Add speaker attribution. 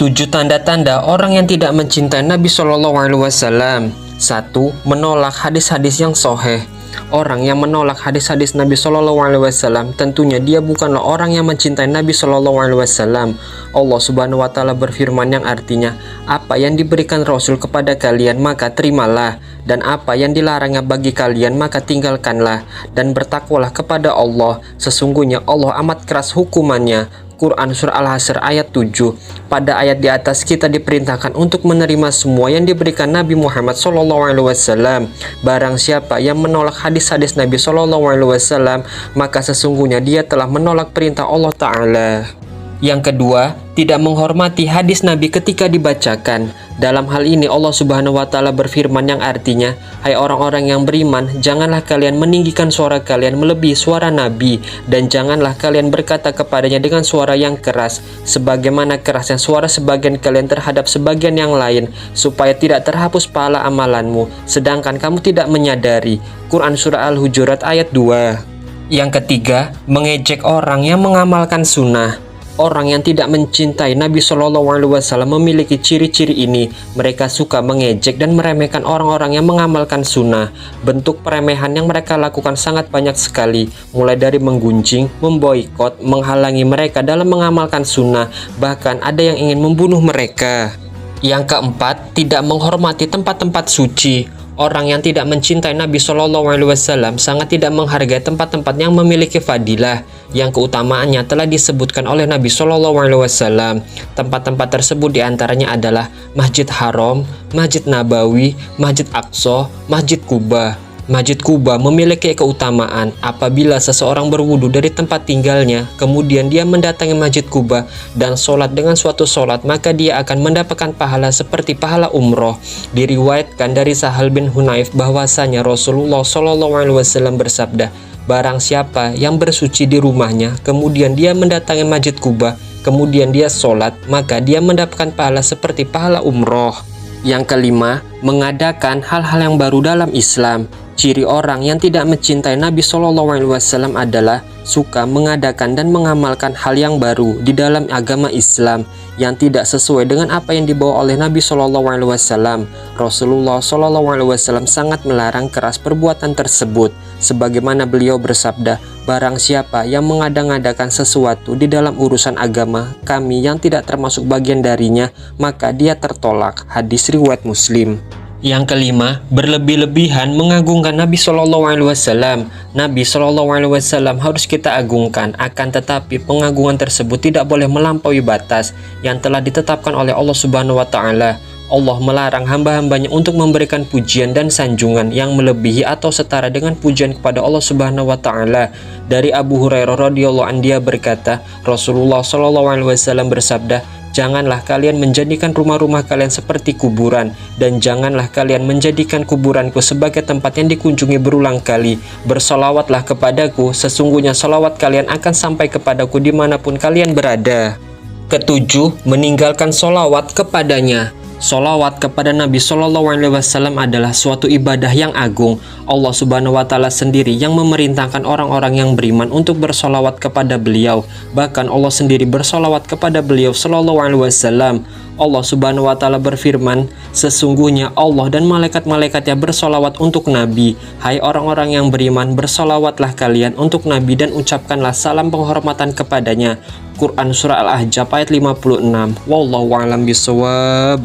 Speaker 1: 7 tanda-tanda orang yang tidak mencintai Nabi Shallallahu Alaihi Wasallam. 1. Menolak hadis-hadis yang sahih. Orang yang menolak hadis-hadis Nabi Shallallahu Alaihi Wasallam tentunya dia bukanlah orang yang mencintai Nabi Shallallahu Alaihi Wasallam. Allah Subhanahu Wa Taala berfirman yang artinya, apa yang diberikan Rasul kepada kalian maka terimalah, dan apa yang dilarangnya bagi kalian maka tinggalkanlah, dan bertakwalah kepada Allah. Sesungguhnya Allah amat keras hukumannya. Quran Surah Al-Hasr ayat 7. Pada ayat di atas kita diperintahkan untuk menerima semua yang diberikan Nabi Muhammad SAW. Barang siapa yang menolak hadis-hadis Nabi SAW, maka sesungguhnya dia telah menolak perintah Allah Ta'ala. Yang kedua, tidak menghormati hadis Nabi ketika dibacakan. Dalam hal ini Allah Subhanahu Wa Taala berfirman yang artinya, hai orang-orang yang beriman, janganlah kalian meninggikan suara kalian melebihi suara Nabi, dan janganlah kalian berkata kepadanya dengan suara yang keras, sebagaimana kerasnya suara sebagian kalian terhadap sebagian yang lain, supaya tidak terhapus pahala amalanmu, sedangkan kamu tidak menyadari. Quran Surah Al-Hujurat ayat 2. Yang ketiga, mengejek orang yang mengamalkan sunnah. Orang yang tidak mencintai Nabi Shallallahu Alaihi Wasallam memiliki ciri-ciri ini. Mereka suka mengejek dan meremehkan orang-orang yang mengamalkan sunnah. Bentuk peremehan yang mereka lakukan sangat banyak sekali, mulai dari menggunjing, memboikot, menghalangi mereka dalam mengamalkan sunnah, bahkan ada yang ingin membunuh mereka. Yang keempat, tidak menghormati tempat-tempat suci. Orang yang tidak mencintai Nabi Shallallahu Alaihi Wasallam sangat tidak menghargai tempat-tempat yang memiliki fadilah, yang keutamaannya telah disebutkan oleh Nabi Shallallahu Alaihi Wasallam. Tempat-tempat tersebut diantaranya adalah Masjid Haram, Masjid Nabawi, Masjid Aqsa, Masjid Kuba. Masjid Kuba memiliki keutamaan apabila seseorang berwudu dari tempat tinggalnya, kemudian dia mendatangi Masjid Kuba dan sholat dengan suatu sholat, maka dia akan mendapatkan pahala seperti pahala umroh. Diriwayatkan dari Sahal bin Hunayf bahwasanya Rasulullah Shallallahu Alaihi Wasallam bersabda, barang siapa yang bersuci di rumahnya, kemudian dia mendatangi Masjid Kuba, kemudian dia sholat, maka dia mendapatkan pahala seperti pahala umroh. Yang kelima, mengadakan hal-hal yang baru dalam Islam. Ciri orang yang tidak mencintai Nabi Shallallahu Alaihi Wasallam adalah suka mengadakan dan mengamalkan hal yang baru di dalam agama Islam yang tidak sesuai dengan apa yang dibawa oleh Nabi Shallallahu Alaihi Wasallam. Rasulullah Shallallahu Alaihi Wasallam sangat melarang keras perbuatan tersebut, sebagaimana beliau bersabda, barang siapa yang mengada-ngadakan sesuatu di dalam urusan agama kami yang tidak termasuk bagian darinya, maka dia tertolak. Hadis riwayat Muslim. Yang kelima, berlebih-lebihan mengagungkan Nabi Shallallahu Alaihi Wasallam. Nabi Shallallahu Alaihi Wasallam harus kita agungkan, akan tetapi pengagungan tersebut tidak boleh melampaui batas yang telah ditetapkan oleh Allah Subhanahu Wa Taala. Allah melarang hamba-hambanya untuk memberikan pujian dan sanjungan yang melebihi atau setara dengan pujian kepada Allah Subhanahu Wa Taala. Dari Abu Hurairah radhiyallahu anhu dia berkata, Rasulullah Shallallahu Alaihi Wasallam bersabda, janganlah kalian menjadikan rumah-rumah kalian seperti kuburan, dan janganlah kalian menjadikan kuburanku sebagai tempat yang dikunjungi berulang kali. Bersolawatlah kepadaku, sesungguhnya solawat kalian akan sampai kepadaku dimanapun kalian berada. Ketujuh, meninggalkan solawat kepadanya. Solawat kepada Nabi Shallallahu Alaihi Wasallam adalah suatu ibadah yang agung. Allah Subhanahu Wa Taala sendiri yang memerintahkan orang-orang yang beriman untuk bersolawat kepada beliau. Bahkan Allah sendiri bersolawat kepada beliau Shallallahu Alaihi Wasallam. Allah Subhanahu Wa Taala berfirman, sesungguhnya Allah dan malaikat-malaikatnya bersolawat untuk Nabi. Hai orang-orang yang beriman, bersolawatlah kalian untuk Nabi dan ucapkanlah salam penghormatan kepadanya. Quran Surah Al-Ahzab ayat 56. Wallahu a'lam bishawab.